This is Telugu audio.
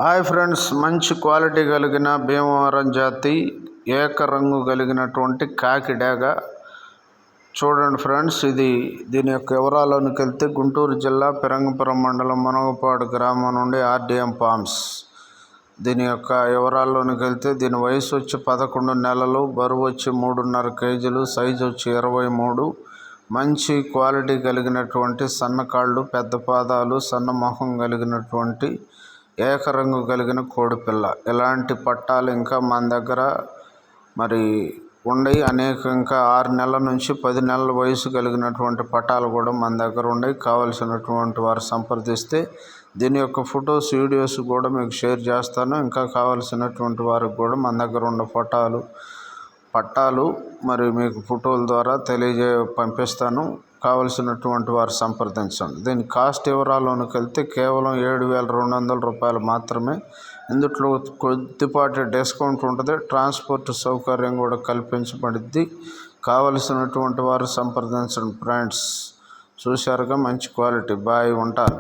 హాయ్ ఫ్రెండ్స్, మంచి క్వాలిటీ కలిగిన భీమవరం జాతి ఏక రంగు కలిగినటువంటి కాకి డేగ చూడండి ఫ్రెండ్స్. దీని యొక్క వివరాల్లోనికి వెళ్తే గుంటూరు జిల్లా పిరంగపురం మండలం మునగపాడు గ్రామం నుండి ఆర్డిఎం ఫార్మ్స్. దీని యొక్క వివరాల్లోనికి వెళ్తే దీని వయసు వచ్చి 11 నెలలు, బరువు వచ్చి 3.5 కేజీలు, సైజు వచ్చి 23. మంచి క్వాలిటీ కలిగినటువంటి సన్న కాళ్ళు, పెద్ద పాదాలు, సన్న మొహం కలిగినటువంటి ఏకరంగు కలిగిన కోడిపిల్ల. ఇలాంటి పట్టాలు ఇంకా మన దగ్గర ఉన్నాయి. ఇంకా 6 నెలల నుంచి 10 నెలల వయసు కలిగినటువంటి పట్టాలు కూడా మన దగ్గర ఉన్నాయి. కావలసినటువంటి వారు సంప్రదిస్తే దీని యొక్క ఫొటోస్, వీడియోస్ కూడా మీకు షేర్ చేస్తాను. ఇంకా కావలసినటువంటి వారికి కూడా మన దగ్గర ఉన్న పట్టాలు మీకు ఫోటోల ద్వారా పంపిస్తాను. కావలసినటువంటి వారు సంప్రదించండి. దీని కాస్ట్ వివరాల్లోనికి వెళ్తే కేవలం 7,200 రూపాయలు మాత్రమే. ఇందులో కొద్దిపాటి డిస్కౌంట్ ఉంటుంది. ట్రాన్స్పోర్ట్ సౌకర్యం కూడా కల్పించబడింది. కావలసినటువంటి వారు సంప్రదించండి ఫ్రెండ్స్. చూశారుగా, మంచి క్వాలిటీ. బాయ్, ఉంటాను.